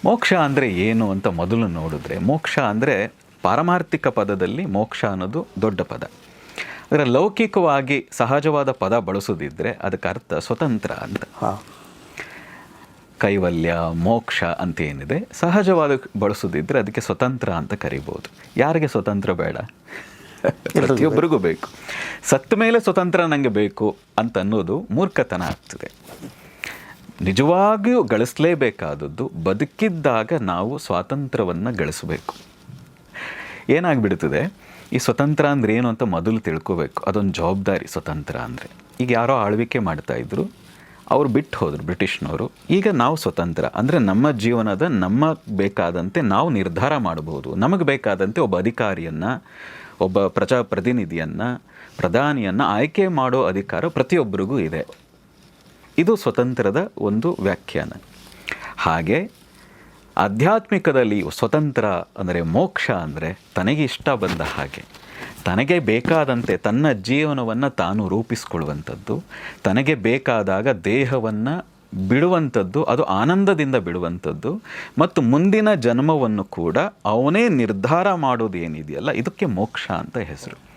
ಮೋಕ್ಷ ಅಂದರೆ ಏನು ಅಂತ ಮೊದಲು ನೋಡಿದ್ರೆ, ಮೋಕ್ಷ ಅಂದರೆ ಪಾರಮಾರ್ಥಿಕ ಪದದಲ್ಲಿ ಮೋಕ್ಷ ಅನ್ನೋದು ದೊಡ್ಡ ಪದ. ಅದರ ಲೌಕಿಕವಾಗಿ ಸಹಜವಾದ ಪದ ಬಳಸೋದಿದ್ದರೆ ಅದಕ್ಕೆ ಅರ್ಥ ಸ್ವತಂತ್ರ ಅಂತ. ಕೈವಲ್ಯ, ಮೋಕ್ಷ ಅಂತ ಏನಿದೆ, ಸಹಜವಾದ ಬಳಸೋದಿದ್ದರೆ ಅದಕ್ಕೆ ಸ್ವತಂತ್ರ ಅಂತ ಕರಿಬೋದು. ಯಾರಿಗೆ ಸ್ವತಂತ್ರ ಬೇಡ? ಪ್ರತಿಯೊಬ್ಬರಿಗೂ ಬೇಕು. ಸತ್ತ ಮೇಲೆ ಸ್ವತಂತ್ರ ನನಗೆ ಬೇಕು ಅಂತ ಅನ್ನೋದು ಮೂರ್ಖತನ ಆಗ್ತದೆ. ನಿಜವಾಗಿಯೂ ಗಳಿಸಲೇಬೇಕಾದದ್ದು ಬದುಕಿದ್ದಾಗ ನಾವು ಸ್ವಾತಂತ್ರ್ಯವನ್ನು ಗಳಿಸಬೇಕು. ಏನಾಗ್ಬಿಡ್ತದೆ, ಈ ಸ್ವತಂತ್ರ ಅಂದರೆ ಏನು ಅಂತ ಮೊದಲು ತಿಳ್ಕೋಬೇಕು. ಅದೊಂದು ಜವಾಬ್ದಾರಿ. ಸ್ವತಂತ್ರ ಅಂದರೆ, ಈಗ ಯಾರೋ ಆಳ್ವಿಕೆ ಮಾಡ್ತಾಯಿದ್ರು, ಅವ್ರು ಬಿಟ್ಟು ಹೋದರು ಬ್ರಿಟಿಷ್ನವರು. ಈಗ ನಾವು ಸ್ವತಂತ್ರ ಅಂದರೆ ನಮ್ಮ ಜೀವನದ ನಮ್ಮ ಬೇಕಾದಂತೆ ನಾವು ನಿರ್ಧಾರ ಮಾಡಬಹುದು. ನಮಗೆ ಬೇಕಾದಂತೆ ಒಬ್ಬ ಅಧಿಕಾರಿಯನ್ನು, ಒಬ್ಬ ಪ್ರಜಾಪ್ರತಿನಿಧಿಯನ್ನು, ಪ್ರಧಾನಿಯನ್ನು ಆಯ್ಕೆ ಮಾಡೋ ಅಧಿಕಾರ ಪ್ರತಿಯೊಬ್ಬರಿಗೂ ಇದೆ. ಇದು ಸ್ವತಂತ್ರದ ಒಂದು ವ್ಯಾಖ್ಯಾನ. ಹಾಗೆ ಆಧ್ಯಾತ್ಮಿಕದಲ್ಲಿ ಸ್ವತಂತ್ರ ಅಂದರೆ, ಮೋಕ್ಷ ಅಂದರೆ ತನಗೆ ಇಷ್ಟ ಬಂದ ಹಾಗೆ, ತನಗೆ ಬೇಕಾದಂತೆ ತನ್ನ ಜೀವನವನ್ನು ತಾನು ರೂಪಿಸ್ಕೊಳ್ಳುವಂಥದ್ದು, ತನಗೆ ಬೇಕಾದಾಗ ದೇಹವನ್ನು ಬಿಡುವಂಥದ್ದು, ಅದು ಆನಂದದಿಂದ ಬಿಡುವಂಥದ್ದು, ಮತ್ತು ಮುಂದಿನ ಜನ್ಮವನ್ನು ಕೂಡ ಅವನೇ ನಿರ್ಧಾರ ಮಾಡೋದು ಏನಿದೆಯಲ್ಲ, ಇದಕ್ಕೆ ಮೋಕ್ಷ ಅಂತ ಹೆಸರು.